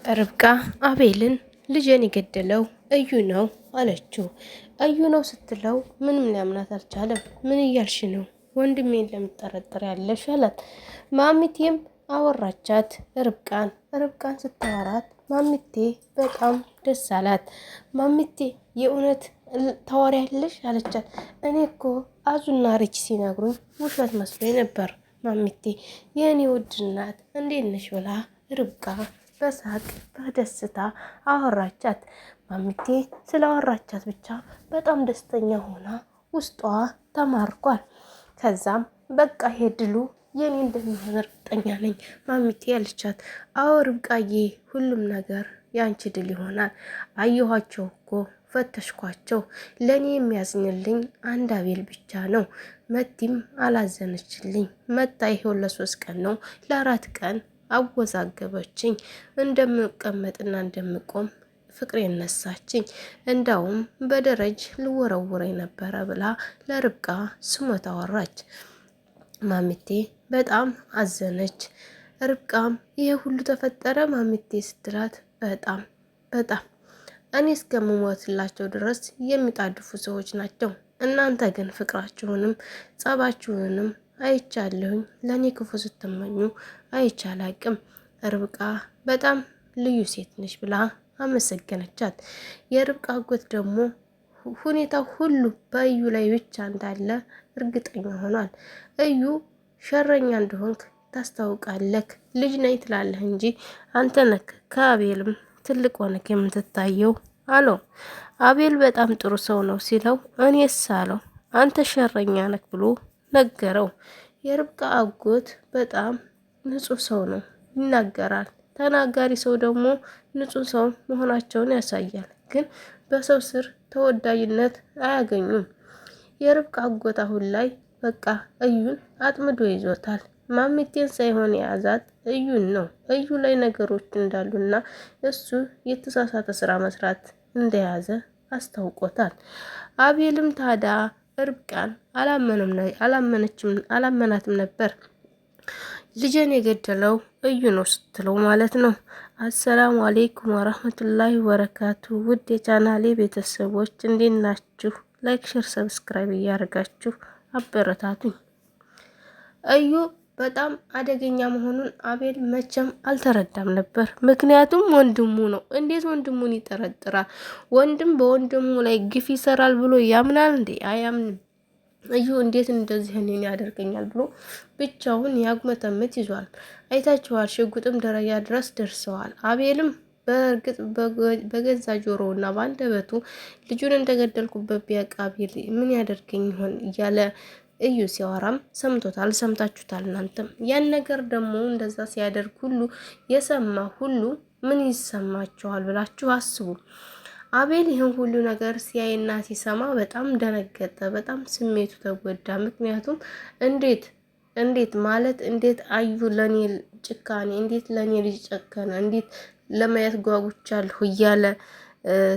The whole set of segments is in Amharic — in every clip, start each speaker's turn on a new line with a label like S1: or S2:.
S1: ርብቃ አቤልን ልጄን የገደለው እዩ ነው አለችው። እዩ ነው ስትለው ምንም ሊያምናት አልቻለም። ምን እያልሽ ነው? ወንድሜን ለምትጠረጥር ያለሽ አላት። ማሚቴም አወራቻት ርብቃን ስታወራት ማሚቴ በጣም ደስ አላት። ማሚቴ የእውነት ታወሪያለሽ አለቻት። እኔ እኮ አዙና ሪች ሲነግሩኝ ውሸት መስሎኝ ነበር ማሚቴ የእኔ ውድ እናት እንዴት ነሽ ብላ ርብቃ በሳቅ በደስታ አወራቻት። ማሚቴ ስላወራቻት ብቻ በጣም ደስተኛ ሆና ውስጧ ተማርኳል። ከዛም በቃ ሄድሉ የኔ እንደሚሆን እርግጠኛ ነኝ ማሚቴ ያለቻት። አዎ ርብቃዬ ሁሉም ነገር ያንቺ ድል ይሆናል። አየኋቸው እኮ ፈተሽኳቸው። ለኔ የሚያዝንልኝ አንድ አቤል ብቻ ነው። መቲም አላዘነችልኝ። መታ ይሄው ለ3 ቀን ነው ለ4 ቀን አወዛገበችኝ። እንደምቀመጥና እንደምቆም ፍቅሬ ነሳችኝ። እንዳውም በደረጅ ልወረውረኝ ነበረ ብላ ለርብቃ ስሞታ አወራች። ማሚቴ በጣም አዘነች። ርብቃም ይሄ ሁሉ ተፈጠረ ማሚቴ ስትላት በጣም እኔ እስከምሞትላቸው ድረስ የሚጣድፉ ሰዎች ናቸው። እናንተ ግን ፍቅራችሁንም ጸባችሁንም አይቻለሁኝ። ለኔ ክፉ ስትመኙ አይቻላቅም። ርብቃ በጣም ልዩ ሴት ነሽ ብላ አመሰገነቻት። የርብቃ አጎት ደግሞ ሁኔታው ሁሉ በእዩ ላይ ብቻ እንዳለ እርግጠኛ ሆኗል። እዩ ሸረኛ እንደሆንክ ታስታውቃለህ። ልጅ ነኝ ትላለህ እንጂ አንተ ነክ ከአቤልም ትልቅ ሆነክ የምትታየው አለው። አቤል በጣም ጥሩ ሰው ነው ሲለው እኔስ አለው አንተ ሸረኛ ነክ ብሎ ነገረው። የርብቃ አጎት በጣም ንጹህ ሰው ነው ይናገራል። ተናጋሪ ሰው ደግሞ ንጹህ ሰው መሆናቸውን ያሳያል። ግን በሰው ስር ተወዳጅነት አያገኙም። የርብቃ አጎት አሁን ላይ በቃ እዩን አጥምዶ ይዞታል። ማሚቴን ሳይሆን የያዛት እዩን ነው። እዩ ላይ ነገሮች እንዳሉና እሱ የተሳሳተ ስራ መስራት እንደያዘ አስታውቆታል። አቤልም ታዳ ርብቃን አላመናትም ነበር። ልጄን የገደለው እዩ ነው ስትለው ማለት ነው። አሰላሙ አሌይኩም ወራህመቱላሂ ወበረካቱ። ውድ የቻናሌ ቤተሰቦች እንዴት ናችሁ? ላይክ፣ ሼር፣ ሰብስክራይብ እያደረጋችሁ አበረታቱኝ። እዩ በጣም አደገኛ መሆኑን አቤል መቼም አልተረዳም ነበር። ምክንያቱም ወንድሙ ነው። እንዴት ወንድሙን ይጠረጥራል? ወንድም በወንድሙ ላይ ግፍ ይሰራል ብሎ ያምናል እንዴ? አያምንም። እዩ እንዴት እንደዚህ እኔን ያደርገኛል ብሎ ብቻውን ያጉመተምት ይዟል። አይታችኋል። ሽጉጥም ደረጃ ድረስ ደርሰዋል። አቤልም በእርግጥ በገዛ ጆሮውና በአንደበቱ ልጁን እንደገደልኩበት ቢያውቅ አቤል ምን ያደርገኝ ይሆን እያለ እዩ ሲያወራም ሰምቶታል። ሰምታችሁታል እናንተም። ያን ነገር ደግሞ እንደዛ ሲያደርግ ሁሉ የሰማ ሁሉ ምን ይሰማችኋል ብላችሁ አስቡ። አቤል ይህን ሁሉ ነገር ሲያይና ሲሰማ በጣም ደነገጠ። በጣም ስሜቱ ተጎዳ። ምክንያቱም እንዴት ማለት እንዴት አዩ ለኔ ጭካኔ፣ እንዴት ለኔ ልጅ ጨከነ፣ እንዴት ለማየት ጓጉቻለሁ እያለ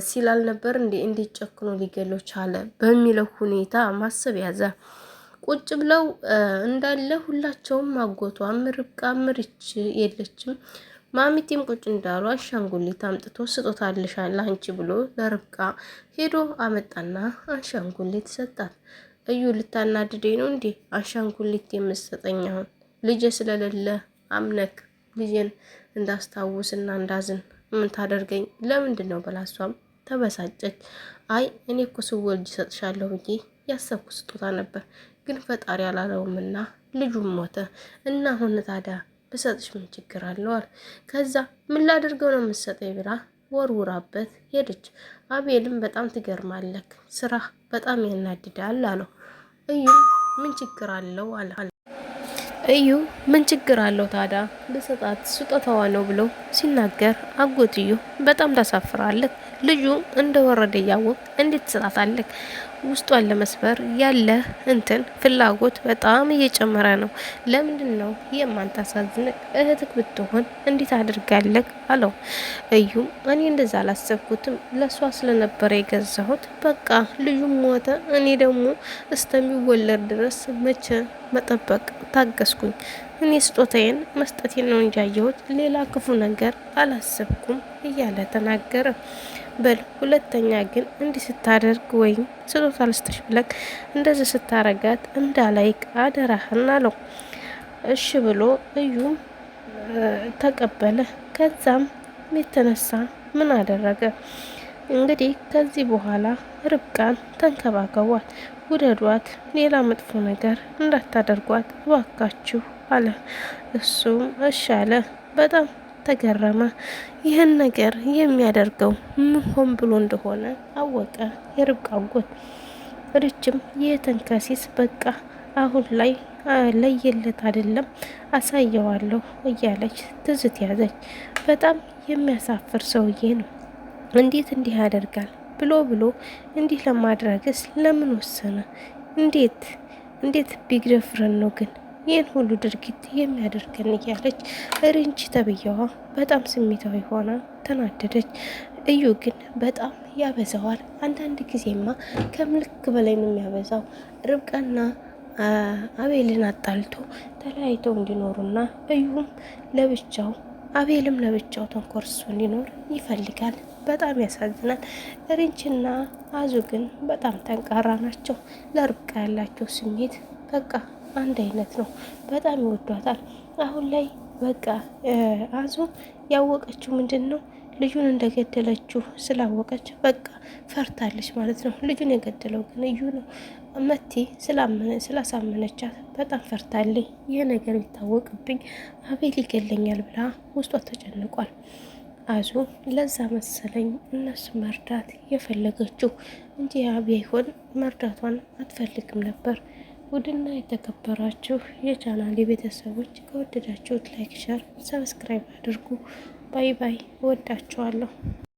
S1: ሲላል ነበር። እንዴት ጨክኖ ሊገለው ቻለ በሚለው ሁኔታ ማሰብ ያዘ። ቁጭ ብለው እንዳለ ሁላቸውም አጎቷም ርብቃም ሪች የለችም ማሚቴም ቁጭ እንዳሉ አሻንጉሊት አምጥቶ ስጦታልሽ ለአንቺ ብሎ ለርብቃ ሄዶ አመጣና አሻንጉሊት ሰጣት። እዩ ልታናድደኝ ነው እንዴ አሻንጉሊት የምትሰጠኝ? አሁን ልጄ ስለሌለ አምነክ ልጄን እንዳስታውስና እንዳዝን ምን ታደርገኝ? ለምንድን ነው በላሷም ተበሳጨች። አይ እኔ እኮ ስወልጅ ሰጥሻለሁ ብዬ ያሰብኩ ስጦታ ነበር፣ ግን ፈጣሪ አላለውምና ልጁም ሞተ እና አሁን ታዲያ ብሰጥሽ ምን ችግር አለዋል? ከዛ ምን ላድርገው ነው የምትሰጠኝ ብላ ወርውራበት ሄደች። አቤልም በጣም ትገርማለክ፣ ስራ በጣም ያናድዳል አለው። እዩ ምን ችግር አለው አለ። እዩ ምን ችግር አለው ታዲያ ብሰጣት ስጦታዋ ነው ብሎ ሲናገር አጎትዩ በጣም ታሳፍራለህ። ልጁ እንደወረደ እያወቅ እንዴት ትሰጣታለህ? ውስጧን ለመስበር ያለ ፍላጎት በጣም እየጨመረ ነው። ለምንድን ነው የማንታሳዝን? እህትክ ብትሆን እንዴት አድርጋለህ አለው። እዩ እኔ እንደዛ አላሰብኩትም፣ ለሷ ስለነበረ የገዛሁት። በቃ ልጁም ሞተ። እኔ ደግሞ እስከሚወለድ ድረስ መቼ መጠበቅ ታገስኩኝ። እኔ ስጦታዬን መስጠቴን ነው እንጂ ያየሁት ሌላ ክፉ ነገር አላሰብኩም እያለ ተናገረ። በል ሁለተኛ ግን እንዲህ ስታደርግ ወይም ስጦታ ልስጥሽ ብለክ እንደዚህ ስታረጋት እንዳላይክ አደራህን አለው። እሺ ብሎ እዩም ተቀበለ። ከዛም የተነሳ ምን አደረገ እንግዲህ ከዚህ በኋላ ርብቃን ተንከባከቧት፣ ውደዷት፣ ሌላ መጥፎ ነገር እንዳታደርጓት እባካችሁ አለ። እሱም እሺ አለ። በጣም ተገረመ። ይህን ነገር የሚያደርገው ምን ሆን ብሎ እንደሆነ አወቀ። የርብቃ አጎት ርችም የተንከሲስ በቃ አሁን ላይ ለየለት አይደለም አሳየዋለሁ እያለች ትዝት ያዘች። በጣም የሚያሳፍር ሰውዬ ነው። እንዴት እንዲህ ያደርጋል ብሎ እንዲህ ለማድረግስ ለምን ወሰነ? እንዴት ቢግደፍረን ነው ግን ይህን ሁሉ ድርጊት የሚያደርገን እያለች ርንቺ ተብያዋ በጣም ስሜታዊ ሆና ተናደደች። እዩ ግን በጣም ያበዛዋል። አንዳንድ ጊዜማ ከምልክ በላይ ነው የሚያበዛው። ርብቃና አቤልን አጣልቶ ተለያይተው እንዲኖሩና እዩም ለብቻው አቤልም ለብቻው ተንኮርሶ እንዲኖር ይፈልጋል። በጣም ያሳዝናል። ሪንችና አዙ ግን በጣም ጠንካራ ናቸው። ለርብቃ ያላቸው ስሜት በቃ አንድ አይነት ነው። በጣም ይወዷታል። አሁን ላይ በቃ አዙ ያወቀችው ምንድን ነው ልጁን እንደገደለችው ስላወቀች በቃ ፈርታለች ማለት ነው። ልጁን የገደለው ግን እዩ ነው። መቲ ስላሳመነቻት በጣም ፈርታለች። ይህ ነገር ቢታወቅብኝ አቤል ይገለኛል ብላ ውስጧ ተጨንቋል። አዙ ለዛ መሰለኝ እነሱ መርዳት የፈለገችው እንጂ ቢሆን መርዳቷን አትፈልግም ነበር። ውድና የተከበራችሁ የቻናሌ ቤተሰቦች ከወደዳችሁት ላይክ፣ ሸር፣ ሰብስክራይብ አድርጉ። ባይ ባይ። እወዳችኋለሁ።